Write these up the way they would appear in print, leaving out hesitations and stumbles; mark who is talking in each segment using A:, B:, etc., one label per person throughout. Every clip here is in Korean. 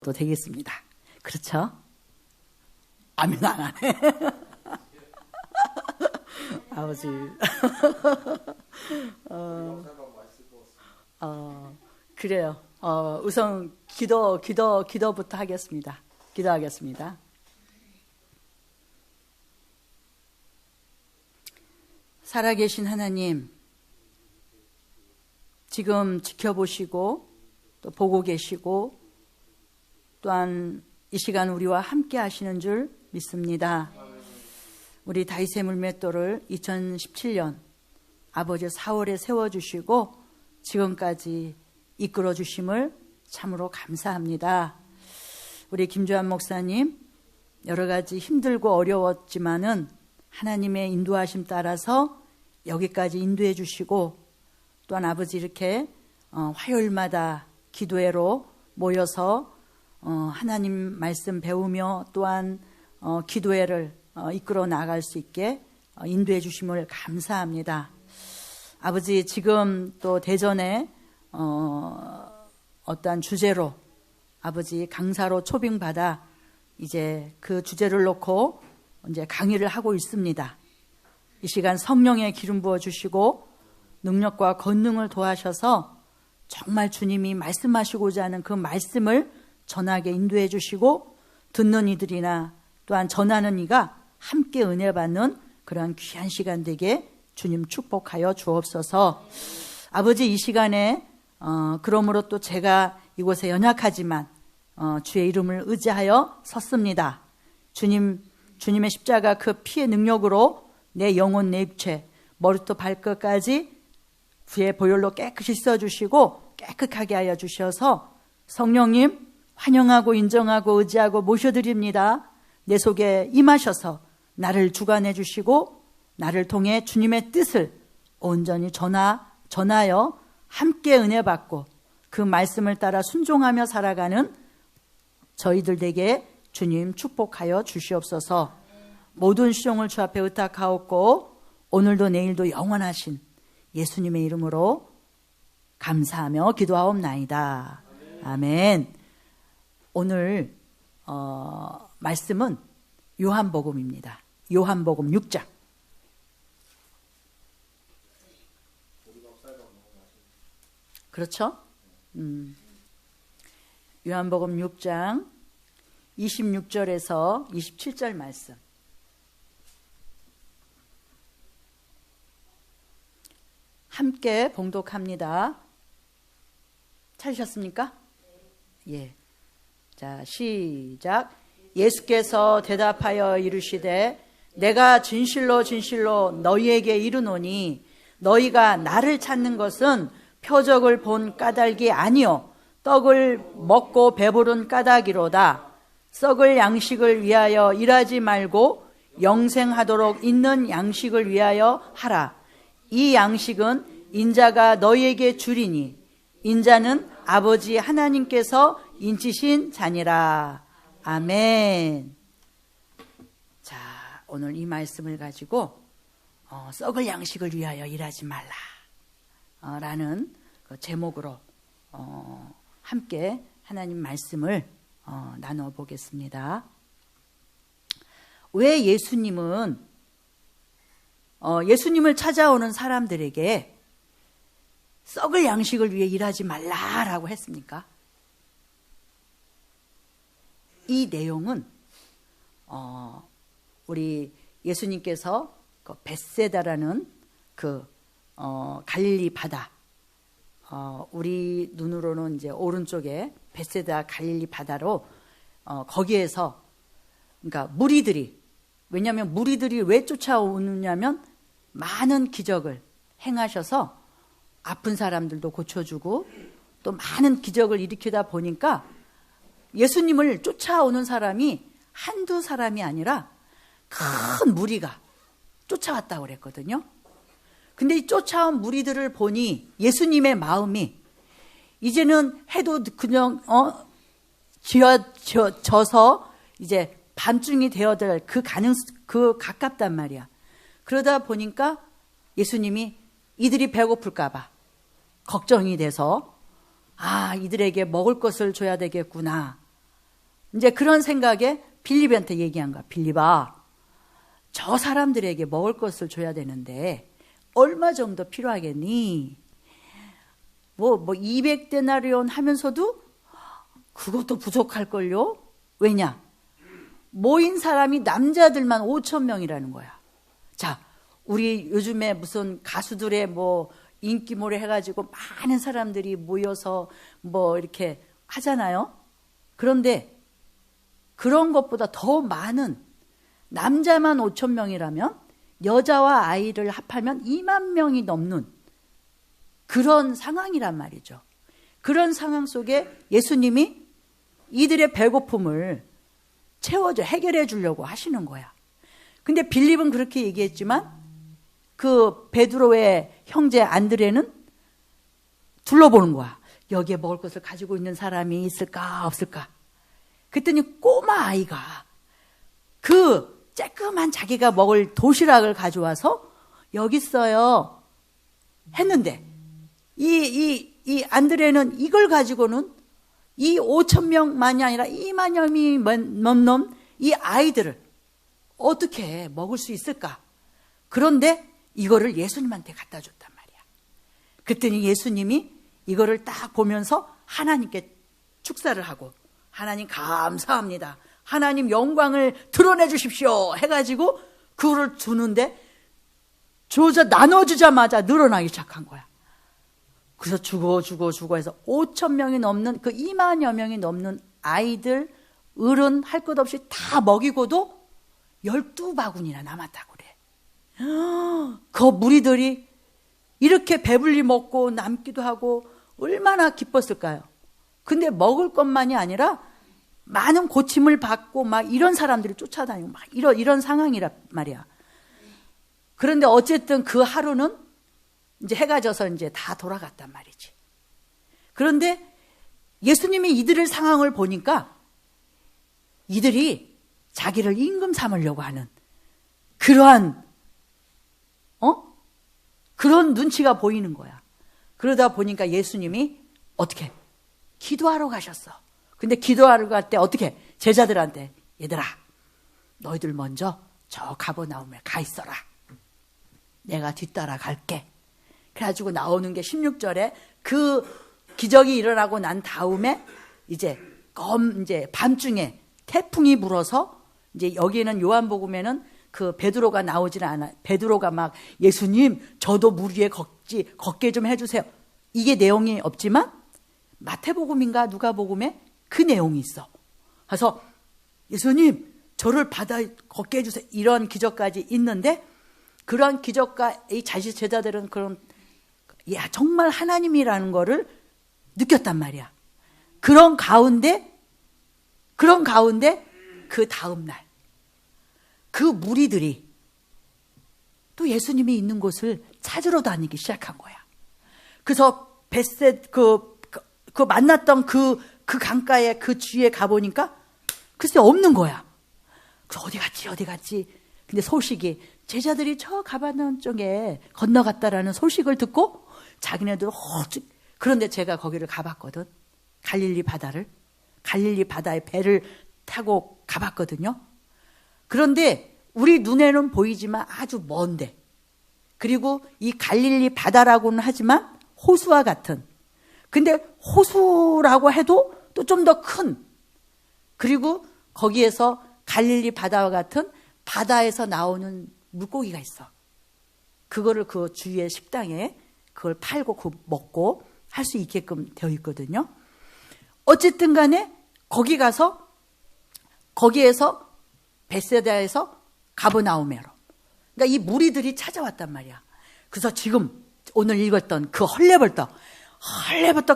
A: 또 되겠습니다. 그렇죠? 아멘 안 하네. 아버지. 그래요. 우선 기도부터 하겠습니다. 기도하겠습니다. 살아계신 하나님, 지금 지켜보시고 또 보고 계시고 또한 이 시간 우리와 함께 하시는 줄 믿습니다. 우리 다윗의 물맷돌을 2017년 아버지 4월에 세워주시고 지금까지 이끌어 주심을 참으로 감사합니다. 우리 김주환 목사님, 여러 가지 힘들고 어려웠지만은 하나님의 인도하심 따라서 여기까지 인도해 주시고 또한 아버지 이렇게 화요일마다 기도회로 모여서 하나님 말씀 배우며 또한 기도회를 이끌어 나갈 수 있게 인도해 주심을 감사합니다. 아버지, 지금 또 대전에 어떠한 주제로 아버지 강사로 초빙받아 이제 그 주제를 놓고 이제 강의를 하고 있습니다. 이 시간 성령의 기름 부어 주시고 능력과 권능을 도하셔서 정말 주님이 말씀하시고자 하는 그 말씀을 전하게 인도해 주시고 듣는 이들이나 또한 전하는 이가 함께 은혜 받는 그러한 귀한 시간 되게 주님 축복하여 주옵소서. 아버지, 이 시간에 그러므로 또 제가 이곳에 연약하지만 주의 이름을 의지하여 섰습니다. 주님의 십자가 그 피의 능력으로 내 영혼 내 육체 머리부터 발끝까지 주의 보혈로 깨끗이 씻어주시고 깨끗하게 하여 주셔서 성령님 환영하고 인정하고 의지하고 모셔드립니다. 내 속에 임하셔서 나를 주관해 주시고 나를 통해 주님의 뜻을 온전히 전하여 함께 은혜 받고 그 말씀을 따라 순종하며 살아가는 저희들 되게 주님 축복하여 주시옵소서. 모든 시종을 주 앞에 의탁하옵고 오늘도 내일도 영원하신 예수님의 이름으로 감사하며 기도하옵나이다. 아멘. 오늘 말씀은 요한복음입니다. 요한복음 6장. 그렇죠? 요한복음 6장 26절에서 27절 말씀. 함께 봉독합니다. 찾으셨습니까? 예. 자, 시작. 예수께서 대답하여 이르시되 내가 진실로 진실로 너희에게 이르노니 너희가 나를 찾는 것은 표적을 본 까닭이 아니요 떡을 먹고 배부른 까닭이로다. 썩을 양식을 위하여 일하지 말고 영생하도록 있는 양식을 위하여 하라. 이 양식은 인자가 너희에게 주리니 인자는 아버지 하나님께서 인치신 자니라. 아멘. 자, 오늘 이 말씀을 가지고 썩을 양식을 위하여 일하지 말라 라는 그 제목으로 함께 하나님 말씀을 나눠 보겠습니다. 왜 예수님을 찾아오는 사람들에게 썩을 양식을 위해 일하지 말라라고 했습니까? 이 내용은 우리 예수님께서 그 벳세다라는 그 갈릴리 바다, 우리 눈으로는 이제 오른쪽에 벳세다 갈릴리 바다로 거기에서 그러니까 왜냐하면 무리들이 왜 쫓아오느냐면 많은 기적을 행하셔서 아픈 사람들도 고쳐주고 또 많은 기적을 일으키다 보니까 예수님을 쫓아오는 사람이 한두 사람이 아니라 큰 무리가 쫓아왔다고 그랬거든요. 근데 이 쫓아온 무리들을 보니 예수님의 마음이 이제는 해도 그냥 져서 이제 밤중이 되어들 그 가깝단 말이야. 그러다 보니까 예수님이 이들이 배고플까봐 걱정이 돼서 이들에게 먹을 것을 줘야 되겠구나 이제 그런 생각에 빌립한테 얘기한 거야. 빌립아, 저 사람들에게 먹을 것을 줘야 되는데 얼마 정도 필요하겠니? 뭐 200데나리온 하면서도 그것도 부족할걸요? 왜냐? 모인 사람이 남자들만 5,000명이라는 거야. 자, 우리 요즘에 무슨 가수들의 뭐 인기몰이 해가지고 많은 사람들이 모여서 뭐 이렇게 하잖아요. 그런데 그런 것보다 더 많은, 남자만 5,000명이라면 여자와 아이를 합하면 2만 명이 넘는 그런 상황이란 말이죠. 그런 상황 속에 예수님이 이들의 배고픔을 채워줘, 해결해 주려고 하시는 거야. 근데 빌립은 그렇게 얘기했지만 그 베드로의 형제 안드레는 둘러보는 거야. 여기에 먹을 것을 가지고 있는 사람이 있을까 없을까. 그랬더니 꼬마 아이가 그 쬐끄만 자기가 먹을 도시락을 가져와서 여기 있어요 했는데 이 안드레는 이걸 가지고는 이 5,000명만이 아니라 2만 명이 넘는 이 아이들을 어떻게 먹을 수 있을까? 그런데 이거를 예수님한테 갖다 줬단 말이야. 그랬더니 예수님이 이거를 딱 보면서 하나님께 축사를 하고, 하나님 감사합니다, 하나님 영광을 드러내 주십시오 해가지고 그거를 주는데 나눠주자마자 늘어나기 시작한 거야. 그래서 주고 해서 5,000명이 넘는, 그 2만여 명이 넘는 아이들, 어른 할 것 없이 다 먹이고도 12바구니나 남았다고 그래. 그 무리들이 이렇게 배불리 먹고 남기도 하고 얼마나 기뻤을까요? 근데 먹을 것만이 아니라 많은 고침을 받고 막 이런 사람들이 쫓아다니고 막 이런 상황이란 말이야. 그런데 어쨌든 그 하루는 이제 해가 져서 이제 다 돌아갔단 말이지. 그런데 예수님이 이들의 상황을 보니까 이들이 자기를 임금 삼으려고 하는 그러한 그런 눈치가 보이는 거야. 그러다 보니까 예수님이 어떻게 기도하러 가셨어. 근데 기도하러 갈 때 어떻게 제자들한테, 얘들아 너희들 먼저 저 가버나움에 가 있어라, 내가 뒤따라 갈게. 그래가지고 나오는 게 16절에 그 기적이 일어나고 난 다음에 이제 밤중에 태풍이 불어서, 이제 여기는 요한복음에는 그 베드로가 나오질 않아. 베드로가 막 예수님 저도 물 위에 걷게 좀 해주세요, 이게 내용이 없지만 마태복음인가 누가복음에 그 내용이 있어. 그래서 예수님 저를 바다에 걷게 해주세요, 이런 기적까지 있는데, 그런 기적과 이 자식 제자들은 정말 하나님이라는 거를 느꼈단 말이야. 그런 가운데 그 다음날 그 무리들이 또 예수님이 있는 곳을 찾으러 다니기 시작한 거야. 그래서 그 만났던 그 강가에 그 주위에 가보니까 글쎄 없는 거야. 그래서 어디 갔지? 근데 소식이, 제자들이 저 가바나움 쪽에 건너갔다라는 소식을 듣고 자기네들 그런데 제가 거기를 가봤거든. 갈릴리 바다에 배를 타고 가봤거든요. 그런데 우리 눈에는 보이지만 아주 먼데, 그리고 이 갈릴리 바다라고는 하지만 호수와 같은, 근데 호수라고 해도 또 좀 더 큰, 그리고 거기에서 갈릴리 바다와 같은 바다에서 나오는 물고기가 있어. 그거를 그 주위의 식당에 그걸 팔고 먹고 할 수 있게끔 되어 있거든요. 어쨌든 간에 거기에서 베세다에서 가버나움으로, 그러니까 이 무리들이 찾아왔단 말이야. 그래서 지금 오늘 읽었던 그 헐레벌떡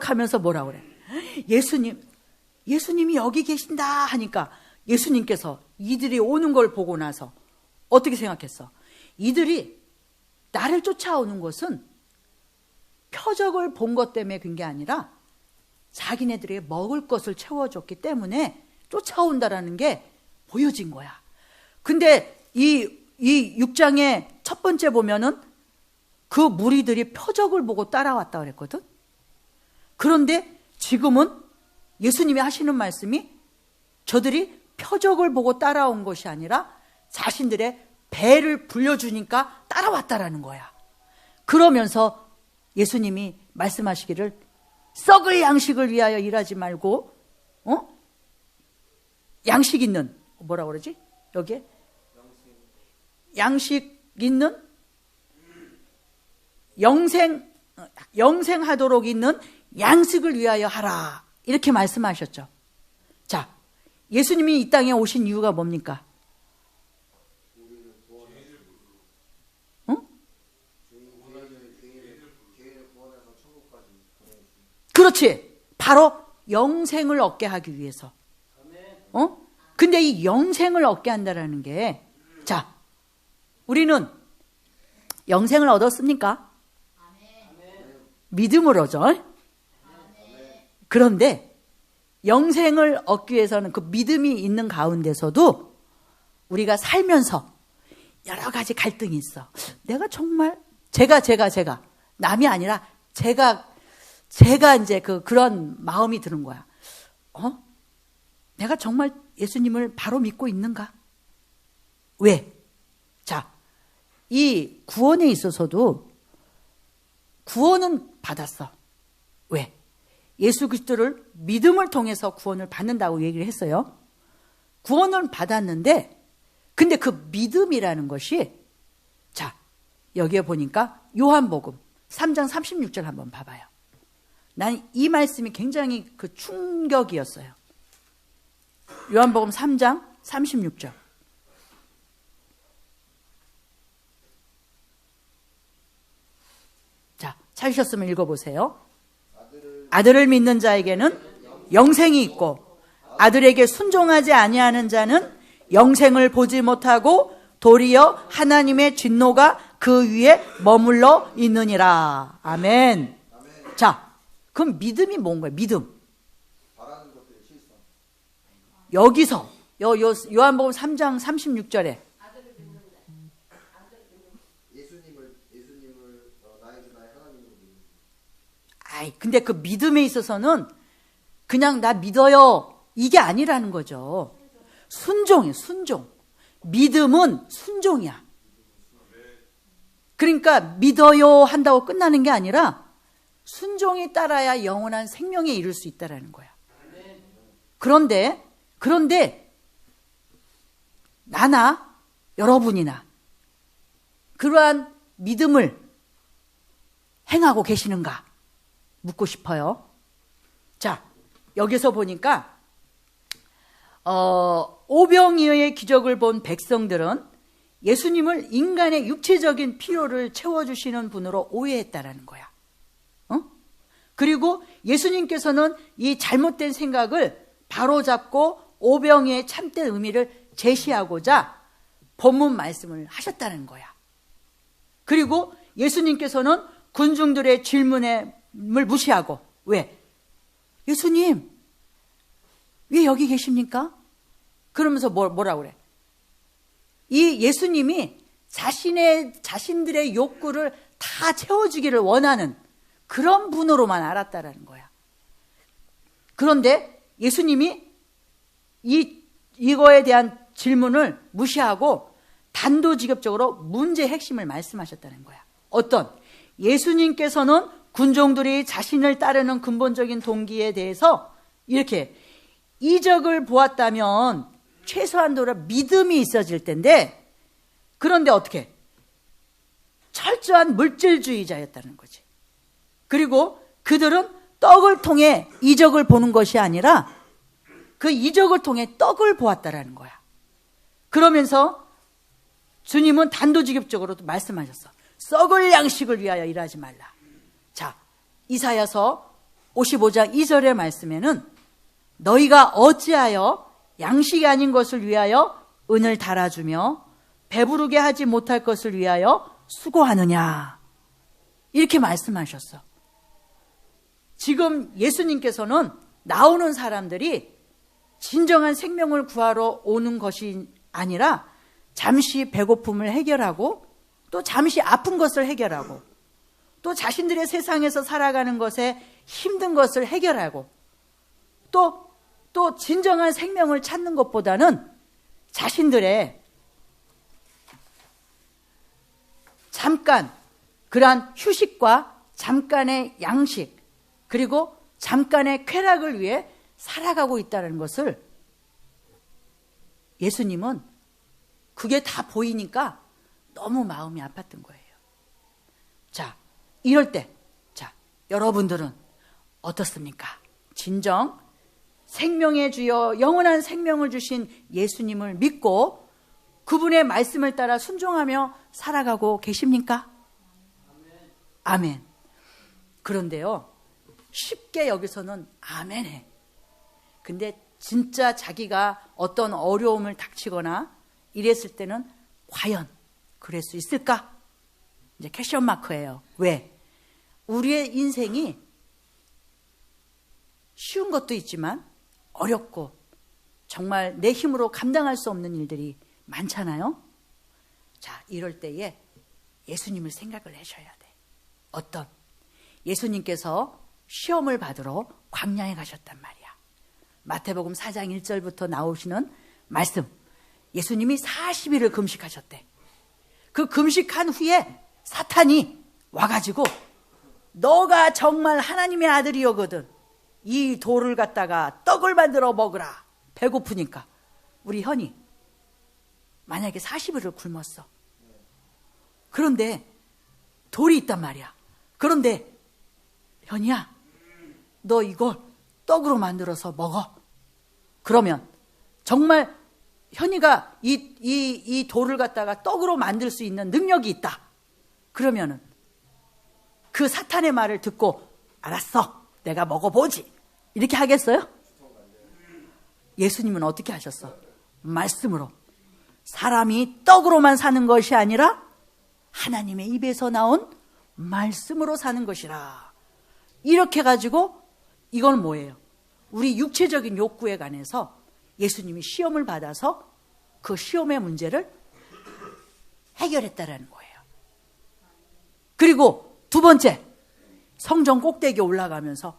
A: 하면서 뭐라 그래? 예수님이 여기 계신다 하니까 예수님께서 이들이 오는 걸 보고 나서 어떻게 생각했어? 이들이 나를 쫓아오는 것은 표적을 본 것 때문에 그런 게 아니라 자기네들에게 먹을 것을 채워줬기 때문에 쫓아온다라는 게 보여진 거야. 근데 이 6장의 첫 번째 보면은 그 무리들이 표적을 보고 따라왔다 그랬거든. 그런데 지금은 예수님이 하시는 말씀이 저들이 표적을 보고 따라온 것이 아니라 자신들의 배를 불려주니까 따라왔다라는 거야. 그러면서 예수님이 말씀하시기를 썩을 양식을 위하여 일하지 말고 양식 있는 뭐라 그러지? 여기에 양식 있는 영생하도록 있는 양식을 위하여 하라. 이렇게 말씀하셨죠. 자, 예수님이 이 땅에 오신 이유가 뭡니까? 그렇지. 바로 영생을 얻게 하기 위해서. 근데 이 영생을 얻게 한다라는 게, 자, 우리는 영생을 얻었습니까? 믿음으로죠. 그런데 영생을 얻기 위해서는 그 믿음이 있는 가운데서도 우리가 살면서 여러 가지 갈등이 있어. 내가 정말 제가 남이 아니라 제가 이제 그런 마음이 드는 거야. 내가 정말 예수님을 바로 믿고 있는가? 왜? 자, 이 구원에 있어서도 구원은 받았어. 왜? 예수 그리스도를 믿음을 통해서 구원을 받는다고 얘기를 했어요. 구원을 받았는데, 근데 그 믿음이라는 것이, 자, 여기에 보니까 요한복음 3장 36절 한번 봐봐요. 난 이 말씀이 굉장히 충격이었어요. 요한복음 3장 36절. 자, 찾으셨으면 읽어보세요. 아들을 믿는 자에게는 영생이 있고 아들에게 순종하지 아니하는 자는 영생을 보지 못하고 도리어 하나님의 진노가 그 위에 머물러 있느니라. 아멘. 자, 그럼 믿음이 뭔 거예요? 믿음. 여기서 요한복음 3장 36절에 근데 그 믿음에 있어서는 그냥 나 믿어요 이게 아니라는 거죠. 순종이에요. 순종. 믿음은 순종이야. 그러니까 믿어요 한다고 끝나는 게 아니라 순종이 따라야 영원한 생명에 이를 수 있다라는 거야. 그런데 나나 여러분이나 그러한 믿음을 행하고 계시는가 묻고 싶어요. 자, 여기서 보니까 오병이어의 기적을 본 백성들은 예수님을 인간의 육체적인 필요를 채워주시는 분으로 오해했다라는 거야. 그리고 예수님께서는 이 잘못된 생각을 바로잡고 오병이어의 참된 의미를 제시하고자 본문 말씀을 하셨다는 거야. 그리고 예수님께서는 군중들의 질문을 무시하고, 왜? 예수님, 왜 여기 계십니까? 그러면서 뭐라고 그래? 이 예수님이 자신들의 욕구를 다 채워주기를 원하는 그런 분으로만 알았다라는 거야. 그런데 예수님이 이거에 대한 질문을 무시하고 단도직입적으로 문제의 핵심을 말씀하셨다는 거야. 어떤? 예수님께서는 군종들이 자신을 따르는 근본적인 동기에 대해서 이렇게 이적을 보았다면 최소한도로 믿음이 있어질 텐데, 그런데 어떻게? 철저한 물질주의자였다는 거지. 그리고 그들은 떡을 통해 이적을 보는 것이 아니라 그 이적을 통해 떡을 보았다라는 거야. 그러면서 주님은 단도직입적으로 말씀하셨어. 썩을 양식을 위하여 일하지 말라. 자, 이사야서 55장 2절의 말씀에는 너희가 어찌하여 양식이 아닌 것을 위하여 은을 달아주며 배부르게 하지 못할 것을 위하여 수고하느냐, 이렇게 말씀하셨어. 지금 예수님께서는 나오는 사람들이 진정한 생명을 구하러 오는 것이 아니라 잠시 배고픔을 해결하고 또 잠시 아픈 것을 해결하고 또 자신들의 세상에서 살아가는 것에 힘든 것을 해결하고 또 또 진정한 생명을 찾는 것보다는 자신들의 잠깐 그러한 휴식과 잠깐의 양식 그리고 잠깐의 쾌락을 위해 살아가고 있다는 것을 예수님은 그게 다 보이니까 너무 마음이 아팠던 거예요. 자, 이럴 때, 자, 여러분들은 어떻습니까? 진정 생명의 주여 영원한 생명을 주신 예수님을 믿고 그분의 말씀을 따라 순종하며 살아가고 계십니까? 아멘. 그런데요, 쉽게 여기서는 아멘해. 근데 진짜 자기가 어떤 어려움을 닥치거나 이랬을 때는 과연 그럴 수 있을까? 이제 퀘션 마크예요. 왜? 우리의 인생이 쉬운 것도 있지만 어렵고 정말 내 힘으로 감당할 수 없는 일들이 많잖아요. 자, 이럴 때에 예수님을 생각을 하셔야 돼. 어떤? 예수님께서 시험을 받으러 광야에 가셨단 말이야. 마태복음 4장 1절부터 나오시는 말씀. 예수님이 40일을 금식하셨대. 그 금식한 후에 사탄이 와가지고 너가 정말 하나님의 아들이여거든. 이 돌을 갖다가 떡을 만들어 먹으라. 배고프니까. 우리 현이 만약에 40일을 굶었어. 그런데 돌이 있단 말이야. 그런데 현이야, 너 이걸 떡으로 만들어서 먹어. 그러면 정말 현이가 이 돌을 갖다가 떡으로 만들 수 있는 능력이 있다. 그러면은 그 사탄의 말을 듣고 알았어, 내가 먹어보지. 이렇게 하겠어요? 예수님은 어떻게 하셨어? 말씀으로. 사람이 떡으로만 사는 것이 아니라 하나님의 입에서 나온 말씀으로 사는 것이라. 이렇게 가지고 이건 뭐예요? 우리 육체적인 욕구에 관해서 예수님이 시험을 받아서 그 시험의 문제를 해결했다라는 거예요. 그리고 두 번째, 성전 꼭대기에 올라가면서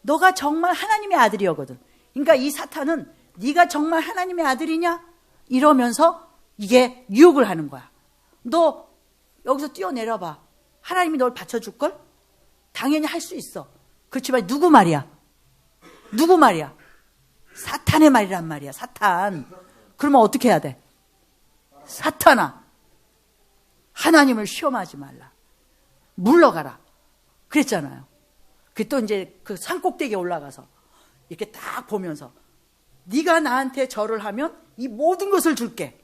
A: 너가 정말 하나님의 아들이거든. 그러니까 이 사탄은 네가 정말 하나님의 아들이냐? 이러면서 이게 유혹을 하는 거야. 너 여기서 뛰어내려봐. 하나님이 널 받쳐줄걸? 당연히 할 수 있어. 그렇지만 누구 말이야? 누구 말이야? 사탄의 말이란 말이야. 사탄. 그러면 어떻게 해야 돼? 사탄아, 하나님을 시험하지 말라. 물러가라. 그랬잖아요. 그 또 이제 그 산꼭대기에 올라가서 이렇게 딱 보면서 네가 나한테 절을 하면 이 모든 것을 줄게.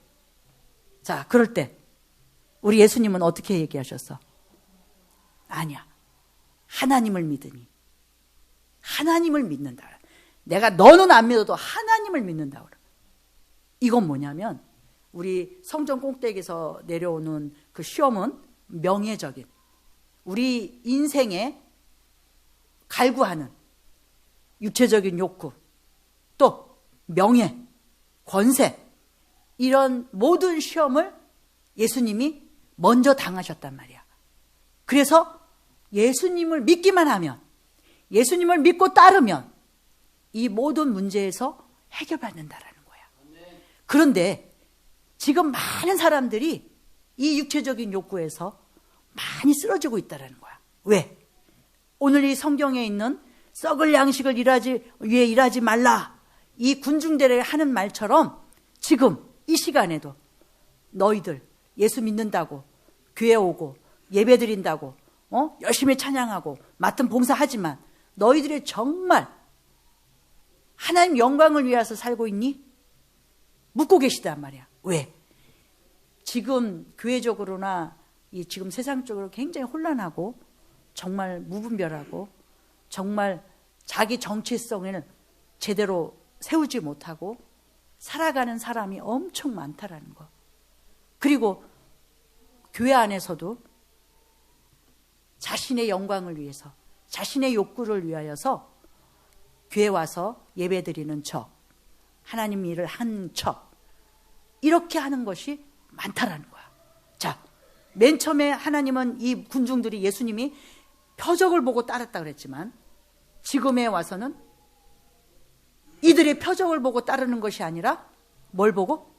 A: 자, 그럴 때 우리 예수님은 어떻게 얘기하셨어? 아니야. 하나님을 믿으니. 하나님을 믿는다. 내가 너는 안 믿어도 하나님을 믿는다. 이건 뭐냐면 우리 성전 꼭대기에서 내려오는 그 시험은 명예적인 우리 인생에 갈구하는 육체적인 욕구, 또 명예, 권세, 이런 모든 시험을 예수님이 먼저 당하셨단 말이야. 그래서 예수님을 믿기만 하면, 예수님을 믿고 따르면 이 모든 문제에서 해결받는다라는 거야. 그런데 지금 많은 사람들이 이 육체적인 욕구에서 많이 쓰러지고 있다는 거야. 왜? 오늘 이 성경에 있는 썩을 양식을 위해 일하지 말라, 이 군중들의 하는 말처럼 지금 이 시간에도 너희들 예수 믿는다고 교회 오고 예배 드린다고 열심히 찬양하고 맡은 봉사하지만 너희들이 정말 하나님 영광을 위해서 살고 있니? 묻고 계시단 말이야. 왜? 지금 교회적으로나 지금 세상적으로 굉장히 혼란하고 정말 무분별하고 정말 자기 정체성을 제대로 세우지 못하고 살아가는 사람이 엄청 많다라는 거. 그리고 교회 안에서도 자신의 영광을 위해서, 자신의 욕구를 위하여서 교회 와서 예배 드리는 척, 하나님 일을 한 척, 이렇게 하는 것이 많다라는 거야. 자, 맨 처음에 하나님은 이 군중들이 예수님이 표적을 보고 따랐다 그랬지만 지금에 와서는 이들의 표적을 보고 따르는 것이 아니라 뭘 보고?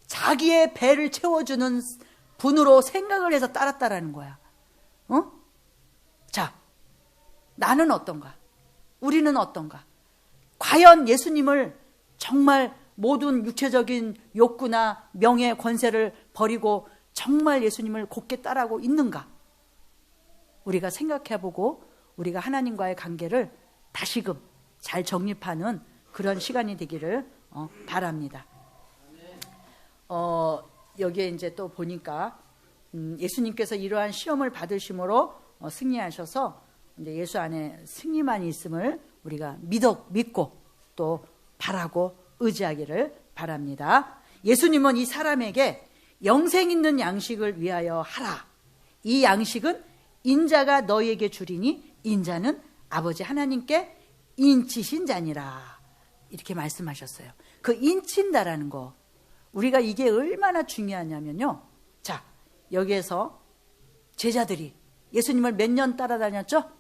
A: 자기의 배를 채워주는 분으로 생각을 해서 따랐다라는 거야. 자, 나는 어떤가? 우리는 어떤가? 과연 예수님을 정말 모든 육체적인 욕구나 명예, 권세를 버리고 정말 예수님을 곧게 따라가고 있는가? 우리가 생각해보고 우리가 하나님과의 관계를 다시금 잘 정립하는 그런 시간이 되기를 바랍니다. 여기에 이제 또 보니까 예수님께서 이러한 시험을 받으심으로 승리하셔서 이제 예수 안에 승리만 있음을 우리가 믿고 또 바라고 의지하기를 바랍니다. 예수님은 이 사람에게 영생 있는 양식을 위하여 하라. 이 양식은 인자가 너희에게 주리니 인자는 아버지 하나님께 인치신 자니라. 이렇게 말씀하셨어요. 그 인친다라는 거, 우리가 이게 얼마나 중요하냐면요. 자, 여기에서 제자들이 예수님을 몇 년 따라다녔죠?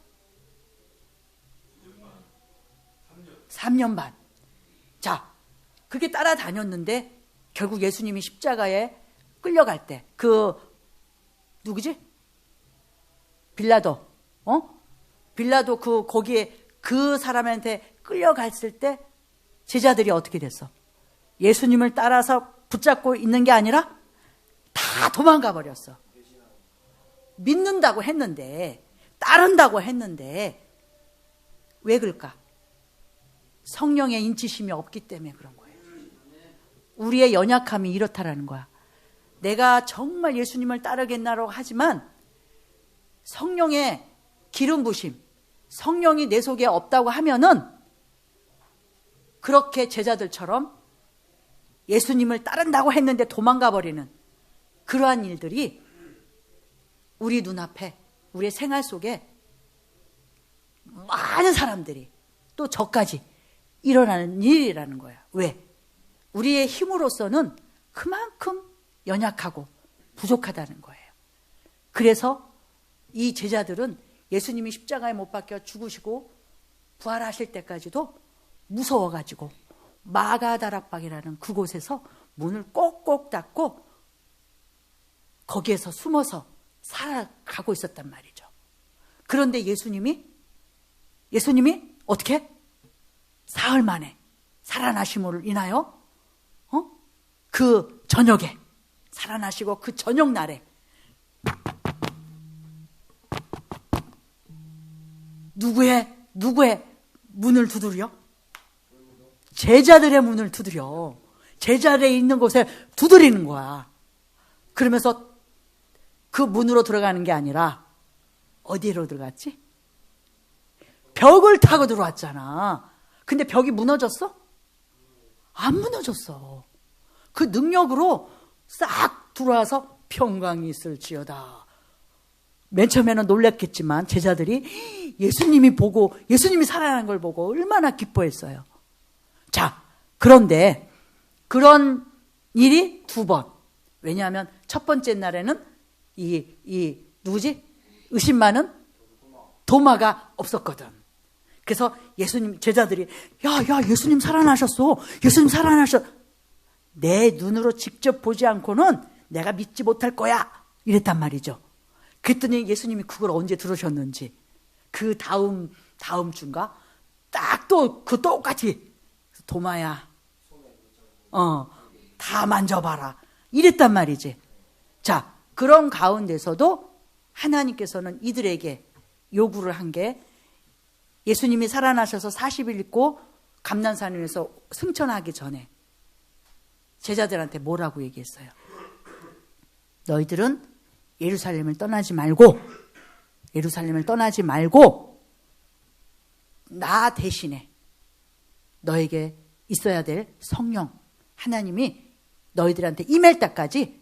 A: 3년 반. 자, 그게 따라다녔는데 결국 예수님이 십자가에 끌려갈 때 누구지? 빌라도. 빌라도 거기에 그 사람한테 끌려갔을 때 제자들이 어떻게 됐어? 예수님을 따라서 붙잡고 있는 게 아니라 다 도망가 버렸어. 믿는다고 했는데, 따른다고 했는데, 왜 그럴까? 성령의 인치심이 없기 때문에 그런 거예요. 우리의 연약함이 이렇다라는 거야. 내가 정말 예수님을 따르겠나라고 하지만 성령의 기름 부심, 성령이 내 속에 없다고 하면은 그렇게 제자들처럼 예수님을 따른다고 했는데 도망가 버리는 그러한 일들이 우리 눈앞에, 우리의 생활 속에 많은 사람들이 또 저까지 일어나는 일이라는 거야. 왜? 우리의 힘으로서는 그만큼 연약하고 부족하다는 거예요. 그래서 이 제자들은 예수님이 십자가에 못 박혀 죽으시고 부활하실 때까지도 무서워가지고 마가다락방이라는 그곳에서 문을 꼭꼭 닫고 거기에서 숨어서 살아가고 있었단 말이죠. 그런데 예수님이 어떻게? 사흘 만에 살아나심으로 인하여 그 저녁에 살아나시고 그 저녁 날에 누구의 문을 두드려? 제자들의 문을 두드려. 제자들이 있는 곳에 두드리는 거야. 그러면서 그 문으로 들어가는 게 아니라 어디로 들어갔지? 벽을 타고 들어왔잖아. 근데 벽이 무너졌어? 안 무너졌어. 그 능력으로 싹 들어와서 평강이 있을지어다. 맨 처음에는 놀랐겠지만 제자들이 예수님이 살아나는 걸 보고 얼마나 기뻐했어요. 자, 그런데 그런 일이 2번. 왜냐하면 첫 번째 날에는 누구지? 의심 많은 도마가 없었거든. 그래서 제자들이 야, 예수님 살아나셨어. 예수님 살아나셨어. 내 눈으로 직접 보지 않고는 내가 믿지 못할 거야. 이랬단 말이죠. 그랬더니 예수님이 그걸 언제 들으셨는지 그 다음 주인가 딱 또 그 똑같이 도마야 다 만져봐라 이랬단 말이지. 자, 그런 가운데서도 하나님께서는 이들에게 요구를 한 게 예수님이 살아나셔서 40일 있고 감난산에서 승천하기 전에 제자들한테 뭐라고 얘기했어요? 너희들은 예루살렘을 떠나지 말고 나 대신에 너에게 있어야 될 성령 하나님이 너희들한테 임할 때까지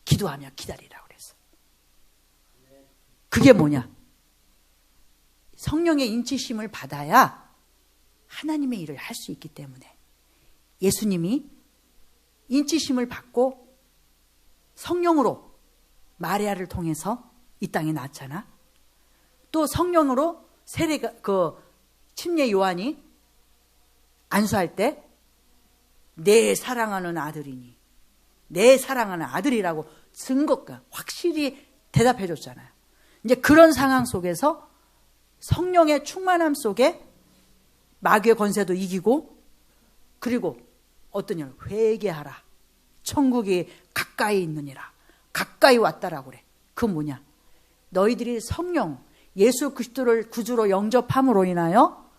A: 기도하며 기다리라고 그랬어. 그게 뭐냐? 성령의 인치심을 받아야 하나님의 일을 할 수 있기 때문에 예수님이 인치심을 받고 성령으로 마리아를 통해서 이 땅에 낳았잖아. 또 성령으로 침례 요한이 안수할 때 내 사랑하는 아들이니, 내 사랑하는 아들이라고 증거가 확실히 대답해 줬잖아요. 이제 그런 상황 속에서 성령의 충만함 속에 마귀의 권세도 이기고, 그리고 어떤 일, 회개하라, 천국이 가까이 있느니라, 가까이 왔다라고 그래. 그건 뭐냐? 너희들이 성령 예수 그리스도를 구주로 영접함으로 인하여,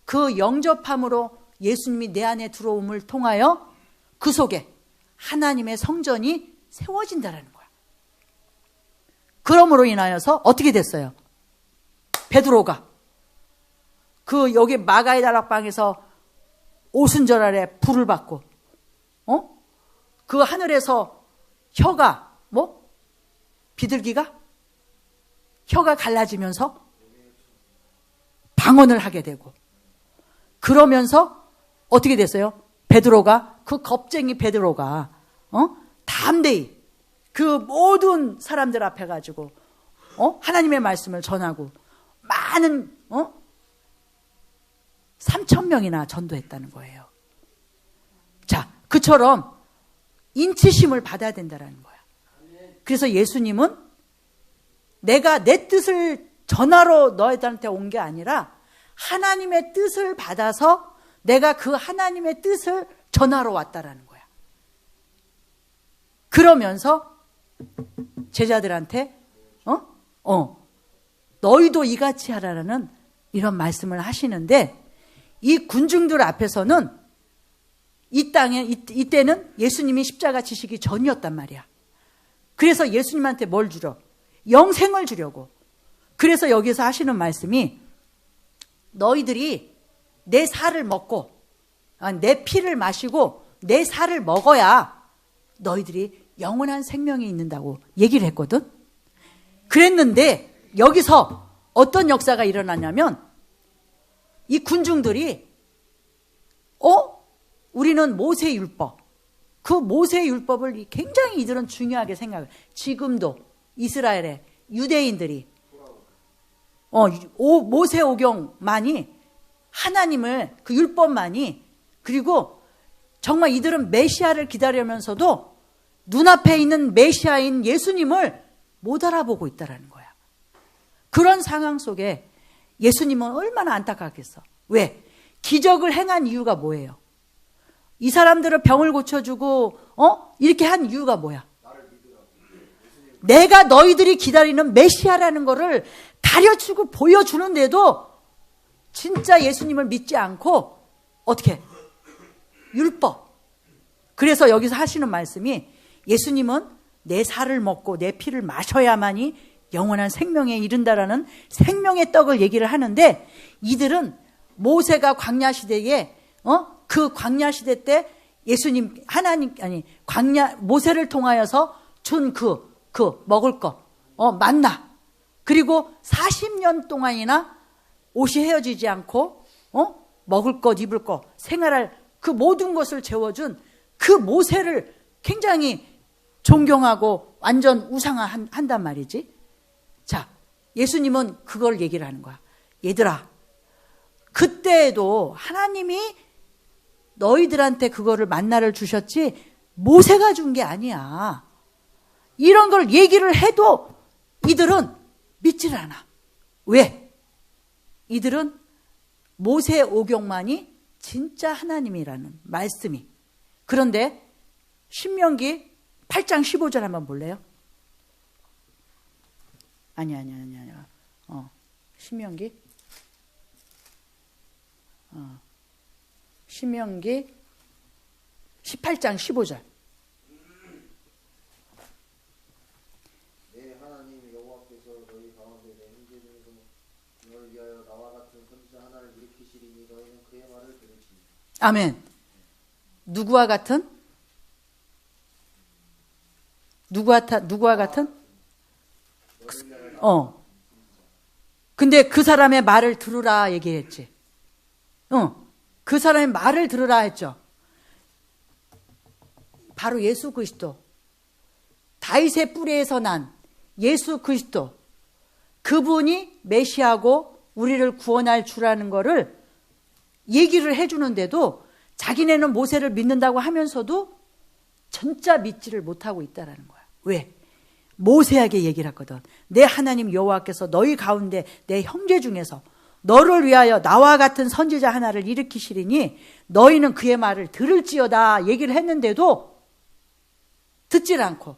A: 그 영접함으로 예수님이 내 안에 들어옴을 통하여 그 속에 하나님의 성전이 세워진다라는 거야. 그러므로 인하여서 어떻게 됐어요? 베드로가 그 여기 마가의 다락방에서 오순절 아래 불을 받고, 그 하늘에서 혀가 비둘기가 혀가 갈라지면서 방언을 하게 되고, 그러면서 어떻게 됐어요? 베드로가, 그 겁쟁이 베드로가 담대히 그 모든 사람들 앞에 가지고 하나님의 말씀을 전하고 많은 3,000명이나 전도했다는 거예요. 자, 그처럼 인치심을 받아야 된다는 거야. 그래서 예수님은 내가 내 뜻을 전하러 너희들한테 온 게 아니라 하나님의 뜻을 받아서 내가 그 하나님의 뜻을 전하러 왔다라는 거야. 그러면서 제자들한테 너희도 이같이 하라는 이런 말씀을 하시는데, 이 군중들 앞에서는 이 땅에 이때는 예수님이 십자가 지시기 전이었단 말이야. 그래서 예수님한테 뭘 주려? 영생을 주려고. 그래서 여기서 하시는 말씀이, 너희들이 내 살을 먹고 내 피를 마시고 내 살을 먹어야 너희들이 영원한 생명이 있는다고 얘기를 했거든. 그랬는데 여기서 어떤 역사가 일어나냐면, 이 군중들이 우리는 모세율법, 그 모세율법을 굉장히 이들은 중요하게 생각해요. 지금도 이스라엘의 유대인들이 모세오경만이, 하나님을, 그 율법만이, 그리고 정말 이들은 메시아를 기다리면서도 눈앞에 있는 메시아인 예수님을 못 알아보고 있다는 거야. 그런 상황 속에 예수님은 얼마나 안타깝겠어. 왜? 기적을 행한 이유가 뭐예요? 이 사람들을 병을 고쳐주고 이렇게 한 이유가 뭐야? 내가 너희들이 기다리는 메시아라는 거를 가르쳐주고 보여주는데도 진짜 예수님을 믿지 않고 어떻게? 율법. 그래서 여기서 하시는 말씀이, 예수님은 내 살을 먹고 내 피를 마셔야만이 영원한 생명에 이른다라는 생명의 떡을 얘기를 하는데, 이들은 모세가 광야 시대에 그 광야 시대 때 예수님 모세를 통하여서 준 그 먹을 거 만나, 그리고 40년 동안이나 옷이 헤어지지 않고 먹을 것 입을 것 생활할 그 모든 것을 재워준 그 모세를 굉장히 존경하고 완전 우상화한단 말이지. 자, 예수님은 그걸 얘기를 하는 거야. 얘들아, 그때에도 하나님이 너희들한테 그거를 만나를 주셨지 모세가 준 게 아니야. 이런 걸 얘기를 해도 이들은 믿지를 않아. 왜? 이들은 모세 오경만이 진짜 하나님이라는 말씀이. 그런데 신명기 8장 15절 한번 볼래요? 아니야. 신명기 18장 15절.
B: 내 하나님 여호와께서 너희 가운데 내 형제 중에서 너를 위하여 나와 같은 선지자 하나를 일으키시리니 너희는 그의 말을 들으시니.
A: 아멘. 누구와 같은? 누구와 같은? 근데 그 사람의 말을 들으라 얘기했지. 그 사람의 말을 들으라 했죠. 바로 예수 그리스도, 다윗의 뿌리에서 난 예수 그리스도, 그분이 메시아고 우리를 구원할 주라는 거를 얘기를 해주는데도 자기네는 모세를 믿는다고 하면서도 진짜 믿지를 못하고 있다라는 거야. 왜? 모세에게 얘기를 했거든. 내 하나님 여호와께서 너희 가운데 내 형제 중에서 너를 위하여 나와 같은 선지자 하나를 일으키시리니 너희는 그의 말을 들을지어다 얘기를 했는데도 듣질 않고,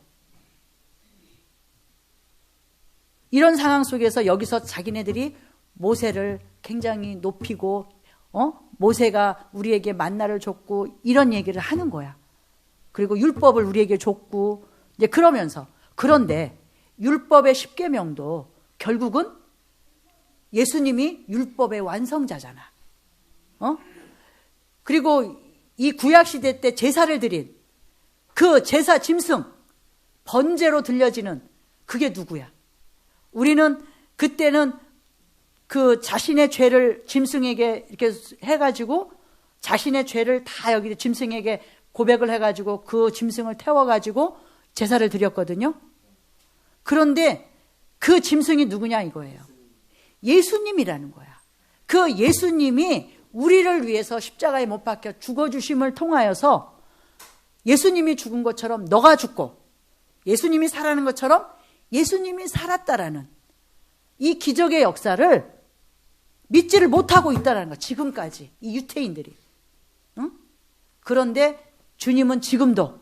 A: 이런 상황 속에서 여기서 자기네들이 모세를 굉장히 높이고 모세가 우리에게 만나를 줬고 이런 얘기를 하는 거야. 그리고 율법을 우리에게 줬고 이제 그러면서, 그런데 율법의 10계명도 결국은 예수님이 율법의 완성자잖아. 그리고 이 구약시대 때 제사를 드린 그 제사 짐승, 번제로 들려지는 그게 누구야? 우리는 그때는 그 자신의 죄를 짐승에게 이렇게 해가지고 자신의 죄를 다 여기 짐승에게 고백을 해가지고 그 짐승을 태워가지고 제사를 드렸거든요. 그런데 그 짐승이 누구냐 이거예요. 예수님이라는 거야. 그 예수님이 우리를 위해서 십자가에 못 박혀 죽어주심을 통하여서 예수님이 죽은 것처럼 너가 죽고 예수님이 살아나는 것처럼 예수님이 살았다라는 이 기적의 역사를 믿지를 못하고 있다는 거, 지금까지 이 유태인들이. 응? 그런데 주님은 지금도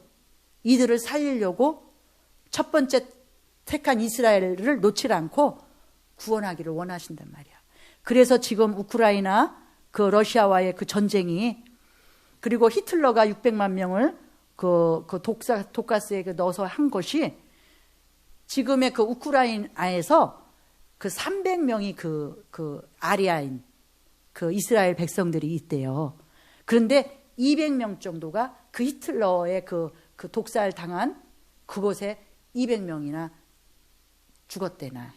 A: 이들을 살리려고 첫 번째 택한 이스라엘을 놓지 않고 구원하기를 원하신단 말이야. 그래서 지금 우크라이나 그 러시아와의 그 전쟁이, 그리고 히틀러가 600만 명을 그 독가스에 넣어서 한 것이 지금의 그 우크라이나에서 그 300명이 그 아리아인 그 이스라엘 백성들이 있대요. 그런데 200명 정도가 그 히틀러의 그 독살 당한 그곳에 200명이나 죽었대네.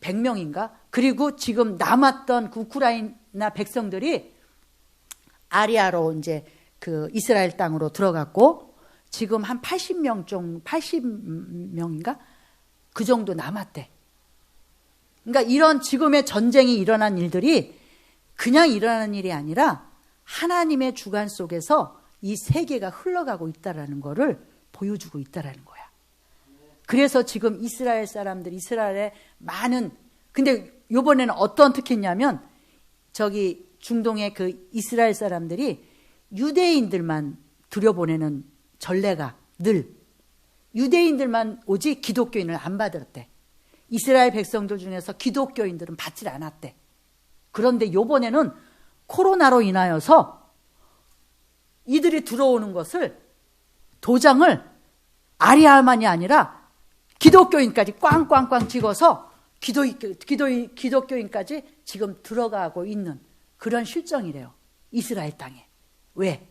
A: 100명인가? 그리고 지금 남았던 그 우크라이나 백성들이 아리아로 이제 그 이스라엘 땅으로 들어갔고 지금 한 80명인가? 그 정도 남았대. 그러니까 이런 지금의 전쟁이 일어난 일들이 그냥 일어나는 일이 아니라 하나님의 주관 속에서 이 세계가 흘러가고 있다라는 거를 보여주고 있다라는 거야. 그래서 지금 이스라엘 사람들, 이스라엘의 많은, 근데 요번에는 어떤 특혜냐면 저기 중동의 그 이스라엘 사람들이 유대인들만 들여보내는 전례가 늘 유대인들만 오지 기독교인을 안 받았대. 이스라엘 백성들 중에서 기독교인들은 받질 않았대. 그런데 요번에는 코로나로 인하여서 이들이 들어오는 것을 도장을 아리아만이 아니라 기독교인까지 꽝꽝꽝 찍어서 기독교인까지 지금 들어가고 있는 그런 실정이래요. 이스라엘 땅에. 왜?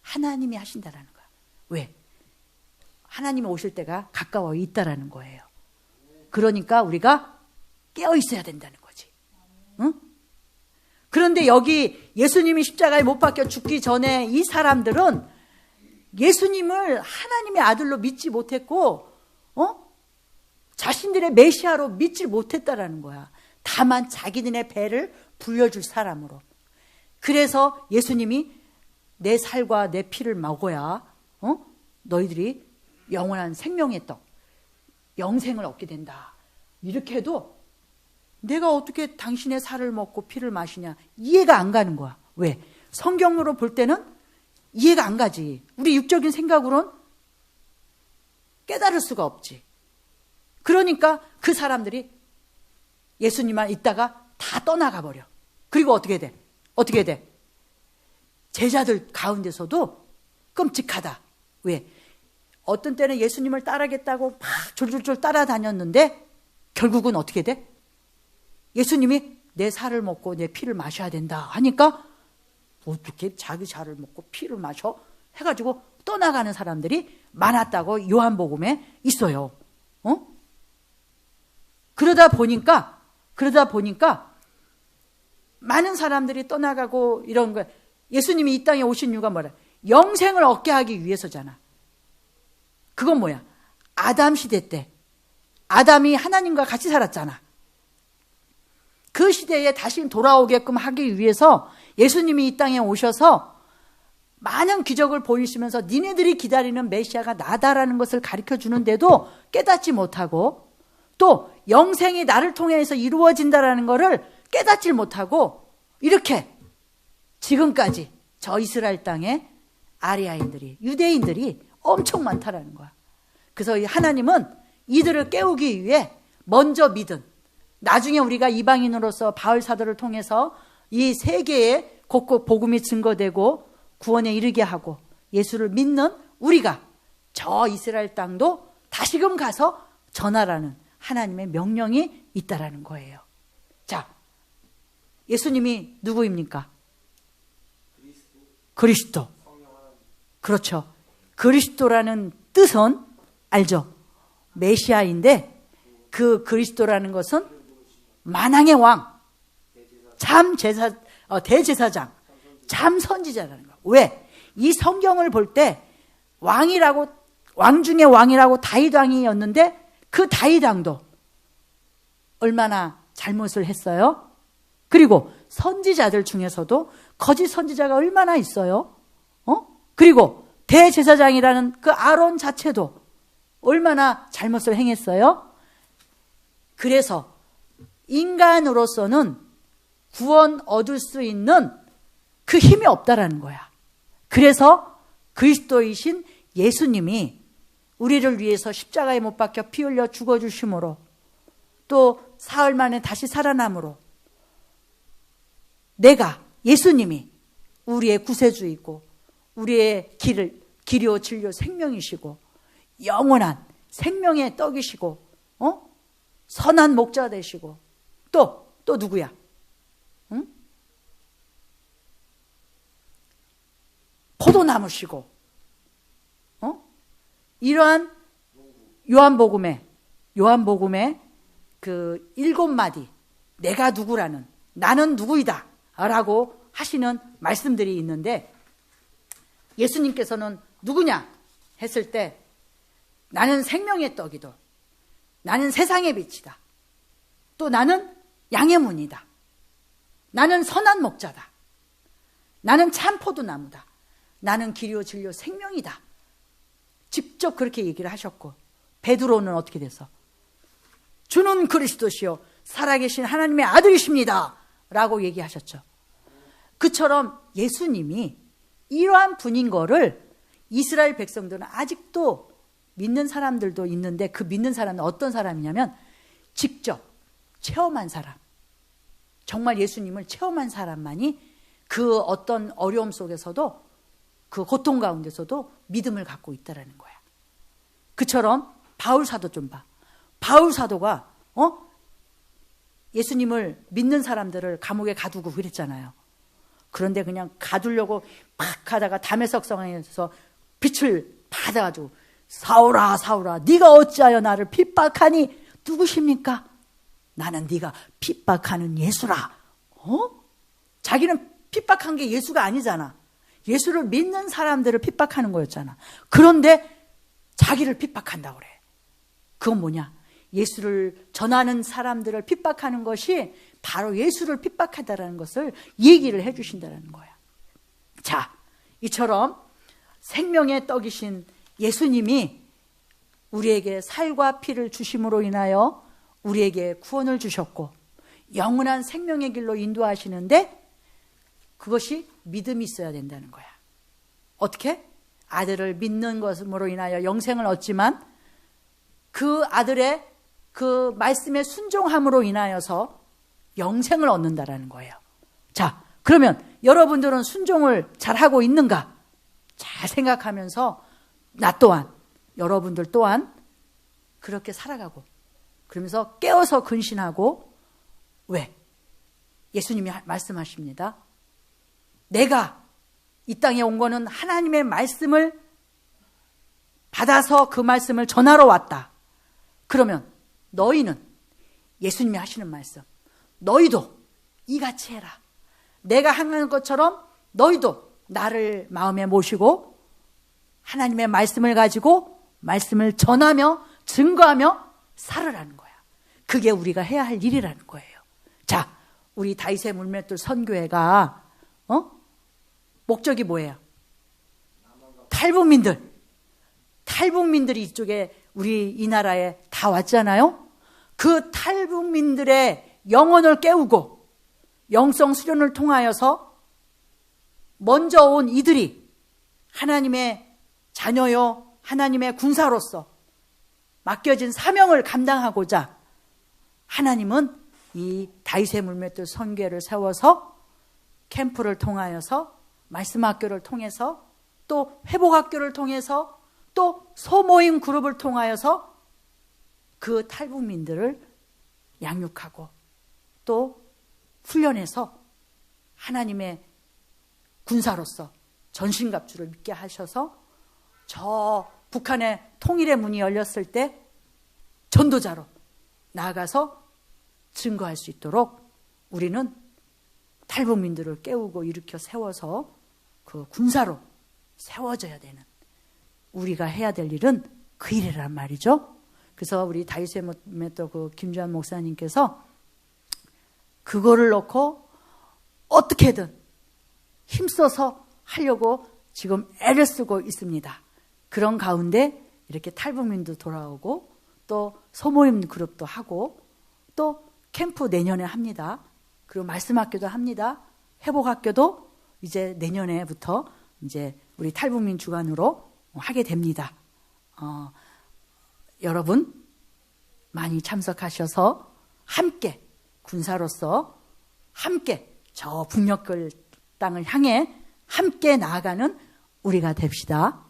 A: 하나님이 하신다라는 거야. 왜? 하나님이 오실 때가 가까워 있다라는 거예요. 그러니까 우리가 깨어 있어야 된다는 거지. 응? 그런데 여기 예수님이 십자가에 못 박혀 죽기 전에 이 사람들은 예수님을 하나님의 아들로 믿지 못했고, 자신들의 메시아로 믿지 못했다라는 거야. 다만 자기들의 배를 불려줄 사람으로. 그래서 예수님이 내 살과 내 피를 먹어야 너희들이 영원한 생명의 떡, 영생을 얻게 된다. 이렇게 해도 내가 어떻게 당신의 살을 먹고 피를 마시냐 이해가 안 가는 거야. 왜? 성경으로 볼 때는 이해가 안 가지. 우리 육적인 생각으로는 깨달을 수가 없지. 그러니까 그 사람들이 예수님만 있다가 다 떠나가 버려. 그리고 어떻게 돼? 제자들 가운데서도 끔찍하다. 왜? 어떤 때는 예수님을 따르겠다고 막 졸졸졸 따라다녔는데 결국은 어떻게 돼? 예수님이 내 살을 먹고 내 피를 마셔야 된다 하니까 어떻게 자기 살을 먹고 피를 마셔? 해가지고 떠나가는 사람들이 많았다고 요한복음에 있어요. 그러다 보니까 많은 사람들이 떠나가고 이런 거. 예수님이 이 땅에 오신 이유가 뭐라? 영생을 얻게 하기 위해서잖아. 그건 뭐야? 아담 시대 때 아담이 하나님과 같이 살았잖아. 그 시대에 다시 돌아오게끔 하기 위해서 예수님이 이 땅에 오셔서 많은 기적을 보이시면서 니네들이 기다리는 메시아가 나다라는 것을 가르쳐 주는데도 깨닫지 못하고, 또 영생이 나를 통해서 이루어진다라는 것을 깨닫지 못하고, 이렇게 지금까지 저 이스라엘 땅에 아리아인들이, 유대인들이 엄청 많다라는 거야. 그래서 하나님은 이들을 깨우기 위해 먼저 믿은, 나중에 우리가 이방인으로서 바울 사도를 통해서 이 세계에 곳곳 복음이 증거되고 구원에 이르게 하고 예수를 믿는 우리가 저 이스라엘 땅도 다시금 가서 전하라는 하나님의 명령이 있다라는 거예요. 자, 예수님이 누구입니까? 그리스도. 그렇죠. 그리스도라는 뜻은 알죠? 메시아인데, 그 그리스도라는 것은 만왕의 왕, 대제사장, 참 선지자라는 거예요. 왜? 이 성경을 볼 때 왕 중에 왕이라고 다윗 왕이었는데, 그 다윗 왕도 얼마나 잘못을 했어요? 그리고 선지자들 중에서도 거짓 선지자가 얼마나 있어요? 그리고 대제사장이라는 그 아론 자체도 얼마나 잘못을 행했어요? 그래서 인간으로서는 구원 얻을 수 있는 그 힘이 없다라는 거야. 그래서 그리스도이신 예수님이 우리를 위해서 십자가에 못 박혀 피 흘려 죽어주심으로, 또 사흘 만에 다시 살아남으로, 내가, 예수님이 우리의 구세주이고 우리의 길이요 진리요 생명이시고 영원한 생명의 떡이시고 선한 목자 되시고, 또 누구야? 응? 포도나무시고, 이러한 요한복음에 그 7마디 내가 누구라는, 나는 누구이다 라고 하시는 말씀들이 있는데, 예수님께서는 누구냐 했을 때 나는 생명의 떡이다, 나는 세상의 빛이다, 또 나는 양의 문이다, 나는 선한 목자다, 나는 참 포도나무다, 나는 길이요 진리요 생명이다. 직접 그렇게 얘기를 하셨고, 베드로는 어떻게 돼서 주는 그리스도시요 살아계신 하나님의 아들이십니다 라고 얘기하셨죠. 그처럼 예수님이 이러한 분인 거를 이스라엘 백성들은 아직도 믿는 사람들도 있는데, 그 믿는 사람은 어떤 사람이냐면 직접 체험한 사람, 정말 예수님을 체험한 사람만이 그 어떤 어려움 속에서도, 그 고통 가운데서도 믿음을 갖고 있다라는 거야. 그처럼 바울 사도 좀 봐. 바울 사도가 예수님을 믿는 사람들을 감옥에 가두고 그랬잖아요. 그런데 그냥 가두려고 막 하다가 다메섹 성에서 빛을 받아가지고, 사울아 사울아 네가 어찌하여 나를 핍박하니? 누구십니까? 나는 네가 핍박하는 예수라. 자기는 핍박한 게 예수가 아니잖아. 예수를 믿는 사람들을 핍박하는 거였잖아. 그런데 자기를 핍박한다고 그래. 그건 뭐냐? 예수를 전하는 사람들을 핍박하는 것이 바로 예수를 핍박하다라는 것을 얘기를 해 주신다는 거야. 자, 이처럼 생명의 떡이신 예수님이 우리에게 살과 피를 주심으로 인하여 우리에게 구원을 주셨고 영원한 생명의 길로 인도하시는데, 그것이 믿음이 있어야 된다는 거야. 어떻게? 아들을 믿는 것으로 인하여 영생을 얻지만 그 아들의 그 말씀에 순종함으로 인하여서 영생을 얻는다라는 거예요. 자, 그러면 여러분들은 순종을 잘하고 있는가? 잘 생각하면서 나 또한, 여러분들 또한 그렇게 살아가고, 그러면서 깨어서 근신하고. 왜? 예수님이 말씀하십니다. 내가 이 땅에 온 거는 하나님의 말씀을 받아서 그 말씀을 전하러 왔다. 그러면 너희는, 예수님이 하시는 말씀, 너희도 이같이 해라. 내가 하는 것처럼 너희도 나를 마음에 모시고 하나님의 말씀을 가지고 말씀을 전하며 증거하며 살으라는 거야. 그게 우리가 해야 할 일이라는 거예요. 자, 우리 다윗의 물맷돌 선교회가 목적이 뭐예요? 탈북민들이 이쪽에 우리 이 나라에 다 왔잖아요. 그 탈북민들의 영혼을 깨우고 영성 수련을 통하여서 먼저 온 이들이 하나님의 자녀요, 하나님의 군사로서 맡겨진 사명을 감당하고자 하나님은 이 다윗의 물맷돌 선교회를 세워서 캠프를 통하여서 말씀학교를 통해서 또 회복학교를 통해서 또 소모임 그룹을 통하여서 그 탈북민들을 양육하고 또 훈련해서 하나님의 군사로서 전신갑주를 믿게 하셔서 저 북한의 통일의 문이 열렸을 때 전도자로 나아가서 증거할 수 있도록 우리는 탈북민들을 깨우고 일으켜 세워서 그 군사로 세워져야 되는, 우리가 해야 될 일은 그 일이란 말이죠. 그래서 우리 다윗의 물맷돌 그 김주환 목사님께서 그거를 놓고 어떻게든 힘써서 하려고 지금 애를 쓰고 있습니다. 그런 가운데 이렇게 탈북민도 돌아오고 또 소모임 그룹도 하고 또 캠프 내년에 합니다. 그리고 말씀학교도 합니다. 회복학교도 이제 내년에부터 이제 우리 탈북민 주관으로 하게 됩니다. 여러분 많이 참석하셔서 함께 군사로서 함께 저 북녘을 땅을 향해 함께 나아가는 우리가 됩시다.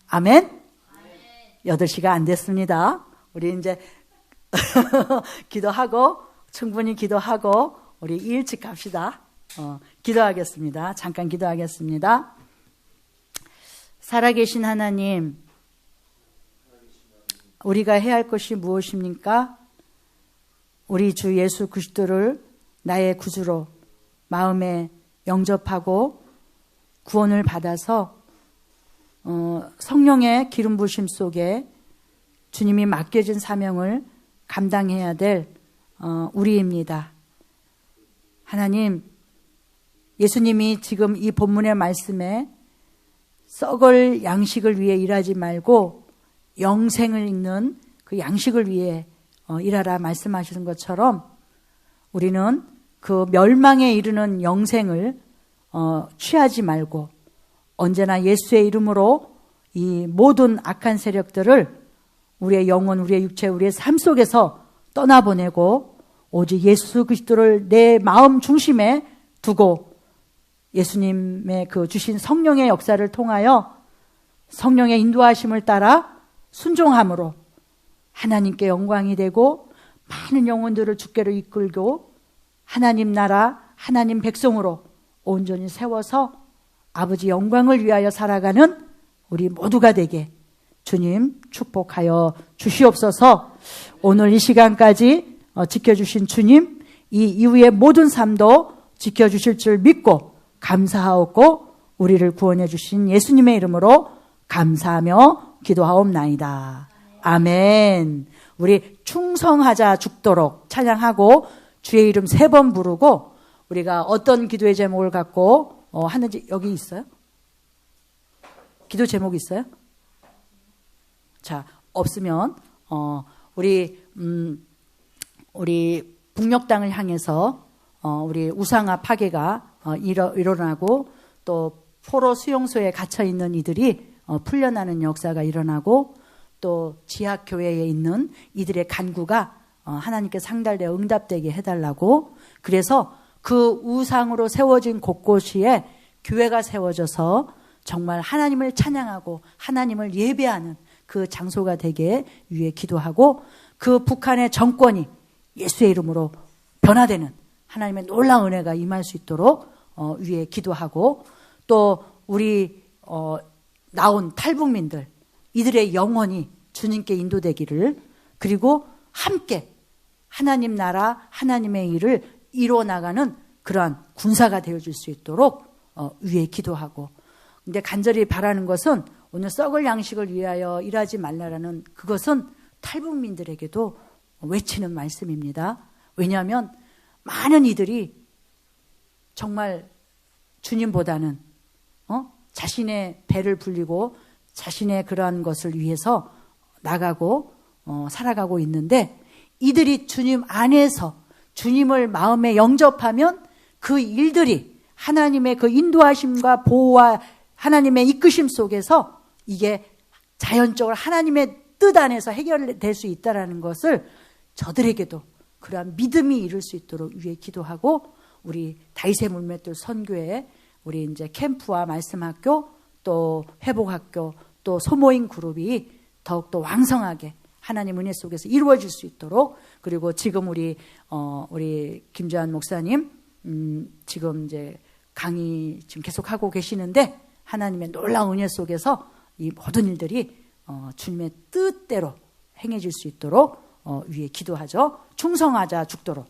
A: 아멘. 8시가 안 됐습니다. 우리 이제 기도하고 충분히 기도하고 우리 일찍 갑시다. 기도하겠습니다. 잠깐 기도하겠습니다. 살아계신 하나님, 우리가 해야 할 것이 무엇입니까? 우리 주 예수 그리스도를 나의 구주로 마음에 영접하고 구원을 받아서 성령의 기름 부으심 속에 주님이 맡겨진 사명을 감당해야 될 우리입니다. 하나님, 예수님이 지금 이 본문의 말씀에 썩을 양식을 위해 일하지 말고 영생을 잇는 그 양식을 위해 일하라 말씀하시는 것처럼 우리는 그 멸망에 이르는 영생을 취하지 말고 언제나 예수의 이름으로 이 모든 악한 세력들을 우리의 영혼, 우리의 육체, 우리의 삶 속에서 떠나보내고 오직 예수 그리스도를 내 마음 중심에 두고 예수님의 그 주신 성령의 역사를 통하여 성령의 인도하심을 따라 순종함으로 하나님께 영광이 되고 많은 영혼들을 주께로 이끌고 하나님 나라, 하나님 백성으로 온전히 세워서 아버지 영광을 위하여 살아가는 우리 모두가 되게 주님 축복하여 주시옵소서. 오늘 이 시간까지 지켜주신 주님, 이 이후의 모든 삶도 지켜주실 줄 믿고 감사하옵고 우리를 구원해 주신 예수님의 이름으로 감사하며 기도하옵나이다. 아멘. 우리 충성하자 죽도록 찬양하고 주의 이름 3번 부르고 우리가 어떤 기도의 제목을 갖고 하는지 여기 있어요? 기도 제목이 있어요? 자, 없으면 우리 북녘 땅을 향해서 우리 우상화 파괴가 일어나고 또 포로 수용소에 갇혀 있는 이들이 풀려나는 역사가 일어나고 또 지하교회에 있는 이들의 간구가 하나님께 상달되어 응답되게 해달라고, 그래서 그 우상으로 세워진 곳곳에 교회가 세워져서 정말 하나님을 찬양하고 하나님을 예배하는 그 장소가 되게 위해 기도하고, 그 북한의 정권이 예수의 이름으로 변화되는 하나님의 놀라운 은혜가 임할 수 있도록 위해 기도하고, 또 우리 나온 탈북민들 이들의 영혼이 주님께 인도되기를, 그리고 함께 하나님 나라 하나님의 일을 이루어 나가는 그러한 군사가 되어줄 수 있도록 위해 기도하고, 근데 간절히 바라는 것은 오늘 썩을 양식을 위하여 일하지 말라라는 그것은 탈북민들에게도 외치는 말씀입니다. 왜냐하면 많은 이들이 정말 주님보다는 자신의 배를 불리고 자신의 그러한 것을 위해서 나가고 살아가고 있는데, 이들이 주님 안에서 주님을 마음에 영접하면 그 일들이 하나님의 그 인도하심과 보호와 하나님의 이끄심 속에서 이게 자연적으로 하나님의 뜻 안에서 해결될 수 있다는 것을 저들에게도 그러한 믿음이 이룰 수 있도록 위해 기도하고, 우리 다윗의 물맷돌 선교회 우리 이제 캠프와 말씀학교 또 회복학교 또 소모임 그룹이 더욱더 왕성하게 하나님 은혜 속에서 이루어질 수 있도록, 그리고 지금 우리 김재환 목사님 지금 이제 강의 지금 계속 하고 계시는데, 하나님의 놀라운 은혜 속에서 이 모든 일들이 주님의 뜻대로 행해질 수 있도록 위에 기도하죠. 충성하자 죽도록.